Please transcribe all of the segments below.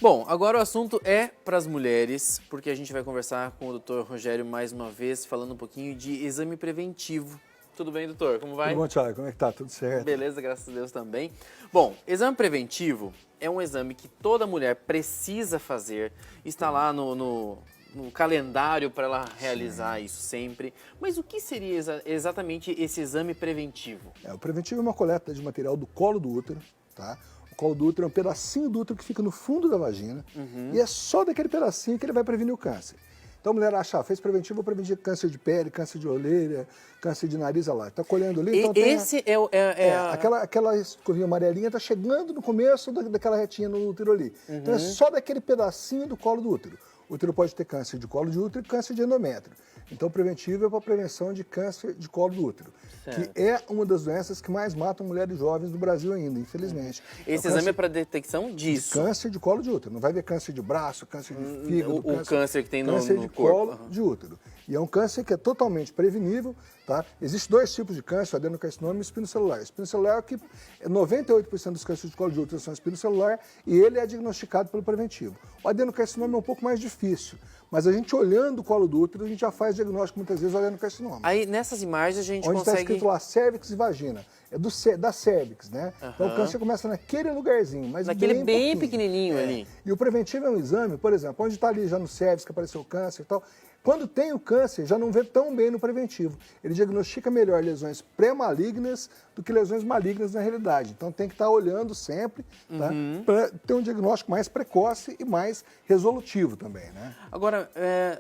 Bom, agora o assunto é para as mulheres, porque a gente vai conversar com o Dr. Rogério mais uma vez, falando um pouquinho de exame preventivo. Tudo bem, doutor? Como vai? Tudo bom, Thiago? Como é que tá? Tudo certo? Beleza, graças a Deus também. Bom, exame preventivo é um exame que toda mulher precisa fazer, está lá no calendário para ela realizar isso sempre. Mas o que seria exatamente esse exame preventivo? O preventivo é uma coleta de material do colo do útero, tá? O colo do útero é um pedacinho do útero que fica no fundo da vagina e é só daquele pedacinho que ele vai prevenir o câncer. Então a mulher acha, fez preventivo, vou prevenir câncer de pele, câncer de orelha, câncer de nariz, olha lá, tá colhendo ali. Então Esse aquela escovinha amarelinha tá chegando no começo daquela retinha no útero ali. Então é só daquele pedacinho do colo do útero. O útero pode ter câncer de colo de útero e câncer de endométrio. Então, o preventivo é para a prevenção de câncer de colo do útero, certo, que é uma das doenças que mais matam mulheres jovens no Brasil ainda, infelizmente. Esse exame é para detecção disso? De câncer de colo de útero. Não vai ver câncer de braço, câncer de fígado, o câncer que tem no câncer de corpo. colo de útero. E é um câncer que é totalmente prevenível, tá? Existem dois tipos de câncer, o adenocarcinoma e o espinocelular. O espinocelular é que 98% dos cânceres de colo de útero são espinocelular e ele é diagnosticado pelo preventivo. O adenocarcinoma é um pouco mais difícil, mas a gente olhando o colo do útero, a gente já faz diagnóstico muitas vezes do adenocarcinoma. Aí nessas imagens a gente onde consegue... está escrito lá cérvix e vagina. É da cérvix, né? Então o câncer começa naquele lugarzinho, mas naquele bem pouquinho. pequenininho ali. E o preventivo é um exame, por exemplo, onde está ali já no cérvix que apareceu o câncer e tal. Quando tem o câncer, já não vê tão bem no preventivo. Ele diagnostica melhor lesões pré-malignas do que lesões malignas na realidade. Então tem que estar olhando sempre, tá? Para ter um diagnóstico mais precoce e mais resolutivo também, né? Agora,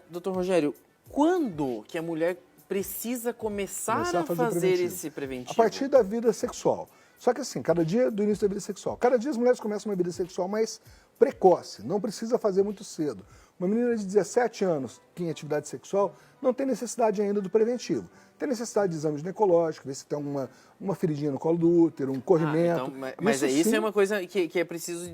doutor Rogério, quando que a mulher precisa começar a fazer esse preventivo? A partir da vida sexual. Só que assim, cada dia do início da vida sexual. Cada dia as mulheres começam uma vida sexual mais precoce, não precisa fazer muito cedo. Uma menina de 17 anos que em atividade sexual não tem necessidade ainda do preventivo. Tem necessidade de exame ginecológico, ver se tem uma feridinha no colo do útero, um corrimento. Então, mas isso é uma coisa que é preciso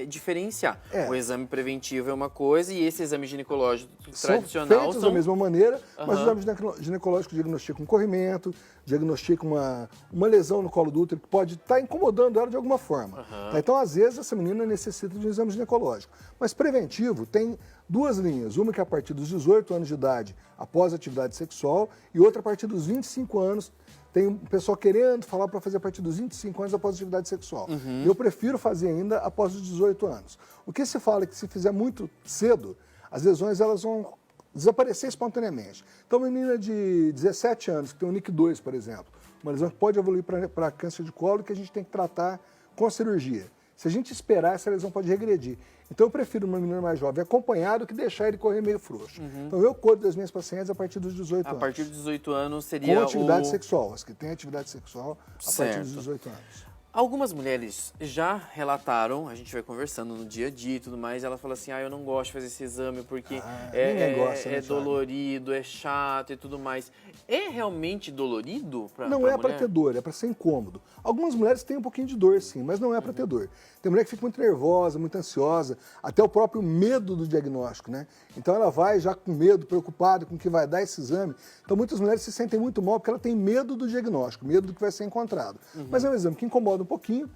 diferenciar. O exame preventivo é uma coisa e esse exame ginecológico tradicional são feitos da mesma maneira, mas o exame ginecológico diagnostica um corrimento, diagnostica uma lesão no colo do útero que pode estar incomodando ela de alguma forma. Tá? Então, às vezes, essa menina necessita de um exame ginecológico. Mas preventivo tem duas linhas, uma que é a partir dos 18 anos de idade, após a atividade sexual, e outra a partir dos 25 anos. Tem um pessoal querendo falar para fazer a partir dos 25 anos após a atividade sexual. Eu prefiro fazer ainda após os 18 anos. O que se fala é que se fizer muito cedo, as lesões elas vão desaparecer espontaneamente. Então, uma menina de 17 anos, que tem um NIC2, por exemplo, uma lesão que pode evoluir para câncer de colo, que a gente tem que tratar com cirurgia. Se a gente esperar, essa lesão pode regredir. Então, eu prefiro uma menina mais jovem acompanhada do que deixar ele correr meio frouxo. Então, eu cuido das minhas pacientes a partir dos 18 anos. A partir dos 18 anos seria com atividade sexual, as que têm atividade sexual a certo, partir dos 18 anos. Algumas mulheres já relataram, a gente vai conversando no dia a dia e tudo mais, elas falam assim, eu não gosto de fazer esse exame porque é dolorido, é chato e tudo mais. É realmente dolorido para Não é para ter dor, é para ser incômodo. Algumas mulheres têm um pouquinho de dor, sim, mas não é para ter dor. Tem mulher que fica muito nervosa, muito ansiosa, até o próprio medo do diagnóstico, né? Então ela vai já com medo, preocupada com o que vai dar esse exame. Então muitas mulheres se sentem muito mal porque ela tem medo do diagnóstico, medo do que vai ser encontrado. Mas é um exame que incomoda um pouquinho,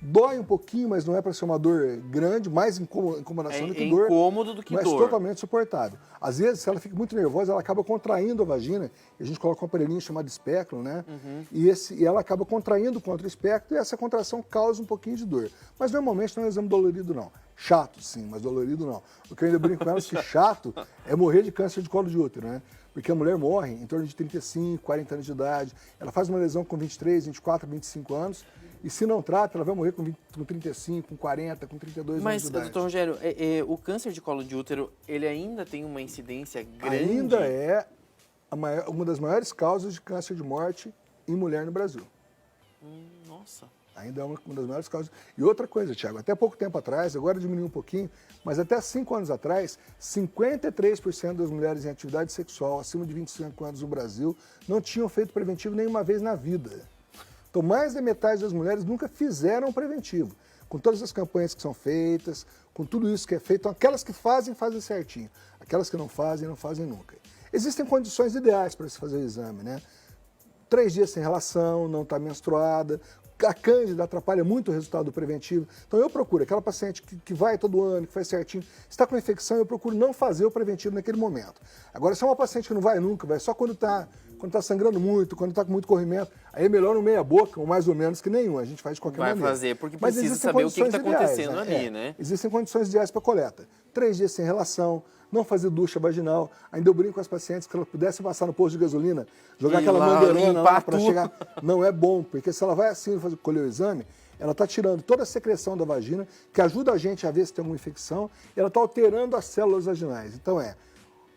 dói um pouquinho, mas não é para ser uma dor grande, mais incomodação do que dor. É incômodo do que mas dor. Totalmente suportável. Às vezes, se ela fica muito nervosa, ela acaba contraindo a vagina, e a gente coloca um aparelhinho chamado espéculo, né? E ela acaba contraindo contra o espéculo, e essa contração causa um pouquinho de dor. Mas normalmente não é um exame dolorido, não. Chato, sim, mas dolorido não. O que eu ainda brinco com elas que chato é morrer de câncer de colo de útero, né? Porque a mulher morre em torno de 35, 40 anos de idade, ela faz uma lesão com 23, 24, 25 anos, e se não trata, ela vai morrer com 35, com 40, com 32 anos de idade. Mas, doutor Rogério, o câncer de colo de útero, ele ainda tem uma incidência grande? Ainda é uma das maiores causas de câncer de morte em mulher no Brasil. Nossa. Ainda é uma das maiores causas. E outra coisa, Thiago, até pouco tempo atrás, agora diminuiu um pouquinho, mas até 5 anos atrás, 53% das mulheres em atividade sexual acima de 25 anos no Brasil não tinham feito preventivo nenhuma vez na vida. Então, mais da metade das mulheres nunca fizeram preventivo. Com todas as campanhas que são feitas, com tudo isso que é feito, então, aquelas que fazem, fazem certinho. Aquelas que não fazem, não fazem nunca. Existem condições ideais para se fazer o exame, né? 3 dias sem relação, não está menstruada, A cândida atrapalha muito o resultado do preventivo. Então eu procuro aquela paciente que vai todo ano, que faz certinho, se está com infecção, eu procuro não fazer o preventivo naquele momento. Agora, se é uma paciente que não vai nunca, vai só quando está sangrando muito, quando está com muito corrimento, aí é melhor no meia boca, ou mais ou menos que nenhum, a gente faz de qualquer maneira. Vai fazer, porque precisa saber o que está acontecendo ali, né? Existem condições ideais para coleta. 3 dias sem relação, não fazer ducha vaginal. Ainda eu brinco com as pacientes que se ela pudesse passar no posto de gasolina, jogar aquela mangueirona lá para chegar. Não é bom, porque se ela vai assim colher o exame, ela está tirando toda a secreção da vagina, que ajuda a gente a ver se tem alguma infecção, e ela está alterando as células vaginais. Então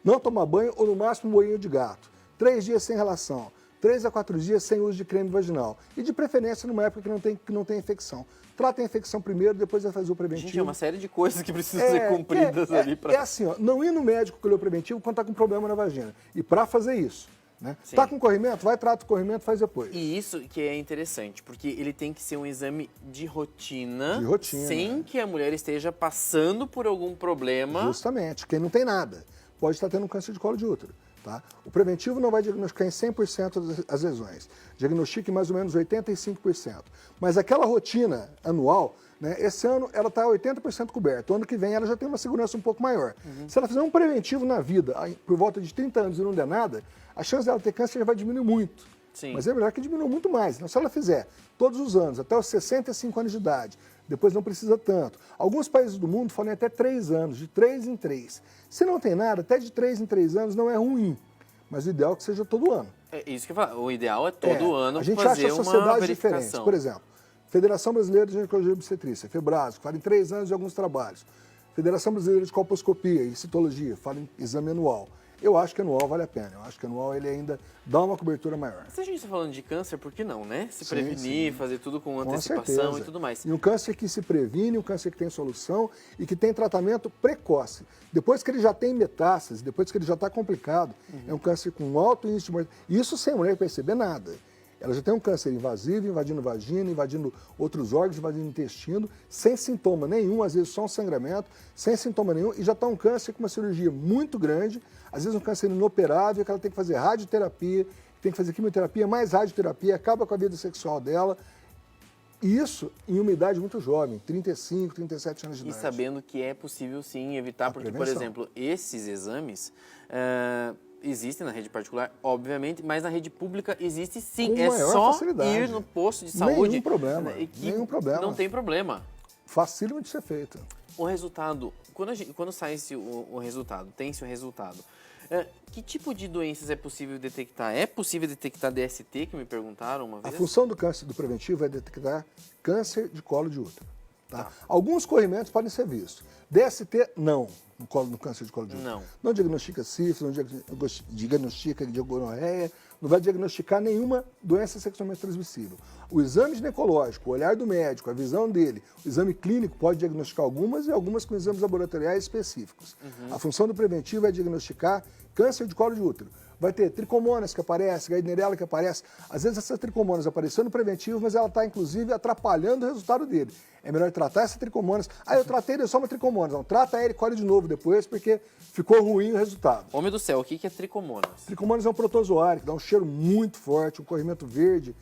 não tomar banho ou no máximo um moinho de gato. 3 dias sem relação. 3 a 4 dias sem uso de creme vaginal. E de preferência numa época que não tem infecção. Trata a infecção primeiro, depois vai fazer o preventivo. Gente, é uma série de coisas que precisam ser cumpridas ali. É assim, não ir no médico colher o preventivo quando está com problema na vagina. E para fazer isso, né? Tá com corrimento? Vai, trata o corrimento, faz depois. E isso que é interessante, porque ele tem que ser um exame de rotina. Sem que a mulher esteja passando por algum problema. Justamente, quem não tem nada pode estar tendo um câncer de colo de útero. Tá? O preventivo não vai diagnosticar em 100% as lesões, diagnostica em mais ou menos 85%. Mas aquela rotina anual, né, esse ano ela está 80% coberta, o ano que vem ela já tem uma segurança um pouco maior. Se ela fizer um preventivo na vida, por volta de 30 anos e não der nada, a chance dela ter câncer já vai diminuir muito. Sim. Mas é melhor que diminua muito mais. Então, se ela fizer todos os anos, até os 65 anos de idade, depois não precisa tanto. Alguns países do mundo falam até 3 anos, de 3 em 3. Se não tem nada, até de 3 em 3 anos não é ruim. Mas o ideal é que seja todo ano. É isso que eu falo. O ideal é todo ano a gente fazer acha uma sociedades verificação. diferentes. Por exemplo, Federação Brasileira de Ginecologia e Obstetrícia, FEBRASO, fala em 3 anos de alguns trabalhos. Federação Brasileira de Colposcopia e Citologia, fala em exame anual. Eu acho que anual vale a pena. Eu acho que anual ele ainda dá uma cobertura maior. Se a gente está falando de câncer, por que não, né? Se prevenir, fazer tudo com antecipação certeza. E tudo mais. E um câncer que se previne, um câncer que tem solução e que tem tratamento precoce. Depois que ele já tem metástase, depois que ele já está complicado, é um câncer com alto índice de mortalidade. Isso sem a mulher perceber nada. Ela já tem um câncer invasivo, invadindo vagina, invadindo outros órgãos, invadindo intestino, sem sintoma nenhum, às vezes só um sangramento, sem sintoma nenhum, e já está um câncer com uma cirurgia muito grande, às vezes um câncer inoperável, que ela tem que fazer radioterapia, tem que fazer quimioterapia, mais radioterapia, acaba com a vida sexual dela. E isso em uma idade muito jovem, 35, 37 anos de idade. E sabendo que é possível sim evitar, porque, por exemplo, esses exames existem na rede particular, obviamente, mas na rede pública existe sim. Com é só facilidade. ir no posto de saúde. Nenhum problema. Nenhum problema. Não tem problema. Facílimo de ser feito. O resultado, quando sai o resultado, tem-se o resultado, que tipo de doenças é possível detectar? É possível detectar DST, que me perguntaram uma vez? A função do câncer do preventivo é detectar câncer de colo de útero. Tá? Alguns corrimentos podem ser vistos. DST, não, no câncer de colo de útero. Não diagnostica sífilis, não diagnostica gonorreia, não vai diagnosticar nenhuma doença sexualmente transmissível. O exame ginecológico, o olhar do médico, a visão dele, o exame clínico pode diagnosticar algumas e algumas com exames laboratoriais específicos. A função do preventivo é diagnosticar câncer de colo de útero. Vai ter tricomonas que aparece, gardnerella que aparece. Às vezes essas tricomonas aparecendo no preventivo, mas ela está, inclusive, atrapalhando o resultado dele. É melhor tratar essa tricomonas. Eu tratei ele só uma tricomonas. Não, trata ele e colhe de novo depois, porque ficou ruim o resultado. Homem do céu, o que é tricomonas? Tricomonas é um protozoário que dá um cheiro muito forte, um corrimento verde.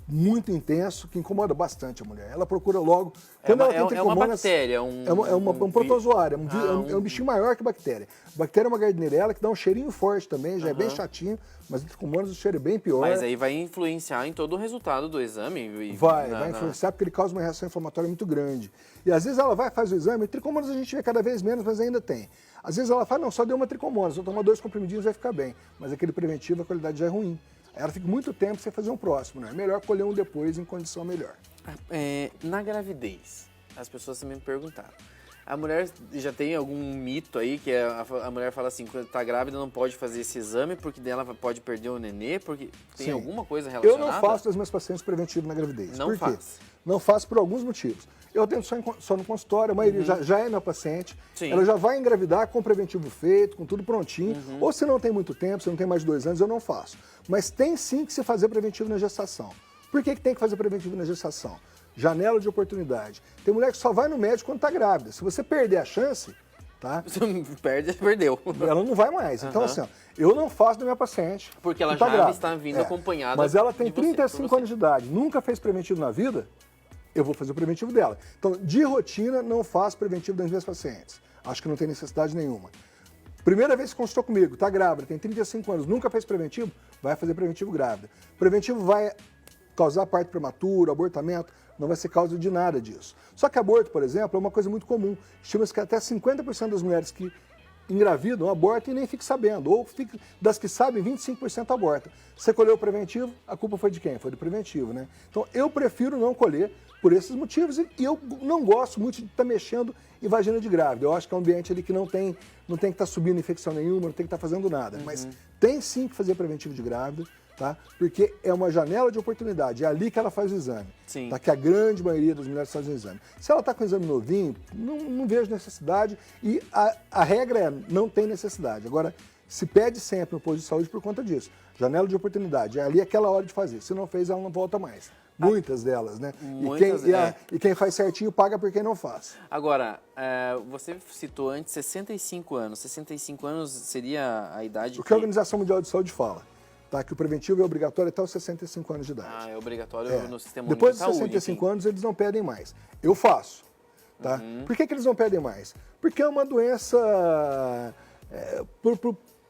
Muito intenso, que incomoda bastante a mulher. Ela procura logo... Quando ela tem tricomonas, uma bactéria, um protozoário, é um bichinho maior que bactéria. Bactéria é uma gardnerella que dá um cheirinho forte também, já é bem chatinho, mas a tricomonas o cheiro é bem pior. Mas aí vai influenciar em todo o resultado do exame? Vai influenciar porque ele causa uma reação inflamatória muito grande. E às vezes ela vai fazer o exame, tricomonas a gente vê cada vez menos, mas ainda tem. Às vezes ela fala, não, só deu uma tricomonas, vou tomar 2 comprimidinhos vai ficar bem. Mas aquele preventivo, a qualidade já é ruim. Ela fica muito tempo sem fazer um próximo, né? É melhor colher um depois em condição melhor. Na gravidez, as pessoas também me perguntaram. A mulher já tem algum mito aí que a mulher fala assim, quando está grávida não pode fazer esse exame porque dela pode perder o nenê, porque tem alguma coisa relacionada? Eu não faço das minhas pacientes preventivo na gravidez. Não Por quê? faz? Não faço por alguns motivos. Eu atendo só no consultório, a maioria já é minha paciente. Sim. Ela já vai engravidar com o preventivo feito, com tudo prontinho. Ou se não tem muito tempo, se não tem mais de 2 anos, eu não faço. Mas tem sim que se fazer preventivo na gestação. Por que tem que fazer preventivo na gestação? Janela de oportunidade. Tem mulher que só vai no médico quando está grávida. Se você perder a chance, tá? Perdeu. Ela não vai mais. Então, assim, ó, eu não faço da minha paciente. Porque ela tá já grávida. está vindo acompanhada. Mas ela tem de você, 35 anos de idade, nunca fez preventivo na vida, eu vou fazer o preventivo dela. Então, de rotina, não faço preventivo das minhas pacientes. Acho que não tem necessidade nenhuma. Primeira vez que consultou comigo, tá grávida, tem 35 anos, nunca fez preventivo, vai fazer preventivo grávida. Preventivo vai causar parto prematuro, abortamento, não vai ser causa de nada disso. Só que aborto, por exemplo, é uma coisa muito comum. Estima-se que até 50% das mulheres que engravidam abortam e nem fiquem sabendo. Ou das que sabem, 25% abortam. Você colheu o preventivo, a culpa foi de quem? Foi do preventivo, né? Então, eu prefiro não colher por esses motivos e eu não gosto muito de estar mexendo em vagina de grávida. Eu acho que é um ambiente ali que não tem que estar subindo infecção nenhuma, não tem que estar fazendo nada. Mas tem sim que fazer preventivo de grávida, tá? Porque é uma janela de oportunidade, é ali que ela faz o exame. Sim. Tá? Que a grande maioria das mulheres fazem o exame. Se ela está com o exame novinho, não vejo necessidade e a regra é não tem necessidade. Agora, se pede sempre no posto de saúde por conta disso. Janela de oportunidade, é ali aquela hora de fazer. Se não fez, ela não volta mais. Muitas delas, né? E quem faz certinho paga por quem não faz. Agora, você citou antes 65 anos. 65 anos seria a idade O que a Organização Mundial de Saúde fala, tá? Que o preventivo é obrigatório até os 65 anos de idade. Ah, é obrigatório no sistema Depois de dos saúde. 65 anos, eles não pedem mais. Eu faço, tá? Por que eles não pedem mais? Porque é uma doença...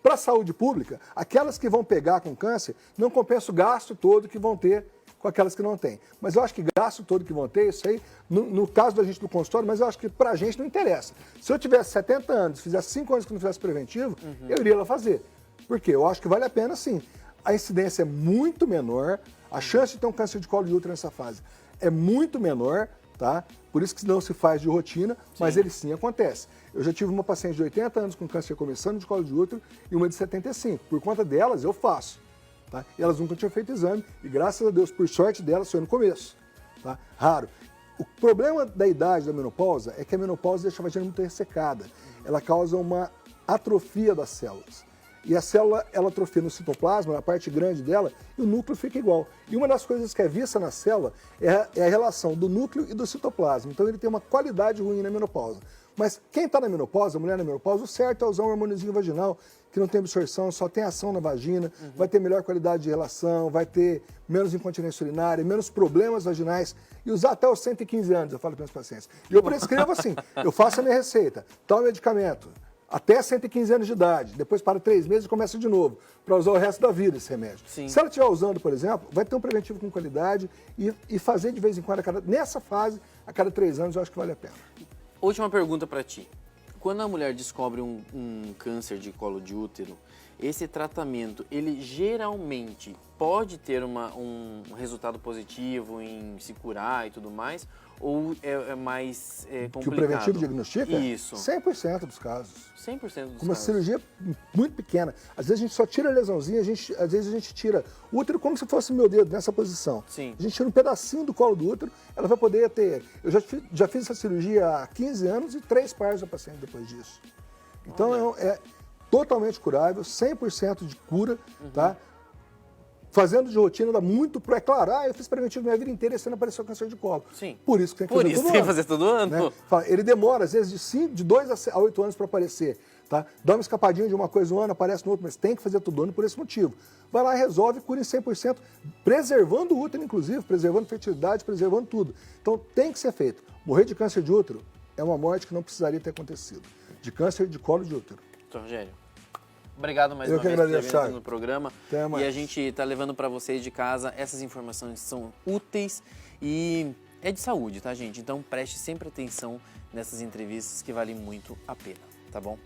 Para a saúde pública, aquelas que vão pegar com câncer, não compensa o gasto todo que vão ter com aquelas que não têm. Mas eu acho que gasto todo que vão ter, isso aí, no caso da gente do consultório, mas eu acho que pra gente não interessa. Se eu tivesse 70 anos, fizesse 5 anos que não fizesse preventivo, eu iria lá fazer. Por quê? Eu acho que vale a pena sim. A incidência é muito menor, a chance de ter um câncer de colo de útero nessa fase é muito menor, tá? Por isso que não se faz de rotina, mas ele sim acontece. Eu já tive uma paciente de 80 anos com câncer começando de colo de útero e uma de 75. Por conta delas, eu faço. Tá? E elas nunca tinham feito exame e, graças a Deus, por sorte delas, foi no começo. Tá? Raro. O problema da idade da menopausa é que a menopausa deixa a vagina muito ressecada. Ela causa uma atrofia das células. E a célula, ela atrofia no citoplasma, na parte grande dela, e o núcleo fica igual. E uma das coisas que é vista na célula é a relação do núcleo e do citoplasma. Então ele tem uma qualidade ruim na menopausa. Mas quem está na menopausa, a mulher na menopausa, o certo é usar um hormôniozinho vaginal, que não tem absorção, só tem ação na vagina, vai ter melhor qualidade de relação, vai ter menos incontinência urinária, menos problemas vaginais, e usar até os 115 anos, eu falo para meus pacientes. E eu prescrevo assim, eu faço a minha receita, tal medicamento, até 115 anos de idade, depois para 3 meses e começa de novo, para usar o resto da vida esse remédio. Sim. Se ela estiver usando, por exemplo, vai ter um preventivo com qualidade e fazer de vez em quando, nessa fase, a cada 3 anos, eu acho que vale a pena. Última pergunta para ti. Quando a mulher descobre um câncer de colo de útero, esse tratamento, ele geralmente pode ter um resultado positivo em se curar e tudo mais? Ou é mais complicado? Que o preventivo diagnostica? Isso. 100% dos casos. 100% dos casos. Com uma cirurgia muito pequena. Às vezes a gente só tira a lesãozinha, às vezes a gente tira o útero como se fosse meu dedo, nessa posição. Sim. A gente tira um pedacinho do colo do útero, ela vai poder ter... Eu já fiz essa cirurgia há 15 anos e 3 pares da paciente depois disso. Então é totalmente curável, 100% de cura, tá? Fazendo de rotina dá muito... É claro, eu fiz preventivo minha vida inteira e esse ano apareceu câncer de colo. Sim. Por isso que tem que Por fazer isso todo tem ano. que fazer todo ano. Né? Ele demora, às vezes, de 2 a 8 anos para aparecer. Tá? Dá uma escapadinha de uma coisa um ano, aparece no outro, mas tem que fazer todo ano por esse motivo. Vai lá, resolve, cura em 100%, preservando o útero, inclusive, preservando fertilidade, preservando tudo. Então, tem que ser feito. Morrer de câncer de útero é uma morte que não precisaria ter acontecido. De câncer de colo de útero. Doutor Rogério, obrigado mais Eu uma que vez por ter agradeço, vindo no programa. Até mais. E a gente está levando para vocês de casa essas informações que são úteis e é de saúde, tá, gente? Então preste sempre atenção nessas entrevistas que valem muito a pena, tá bom?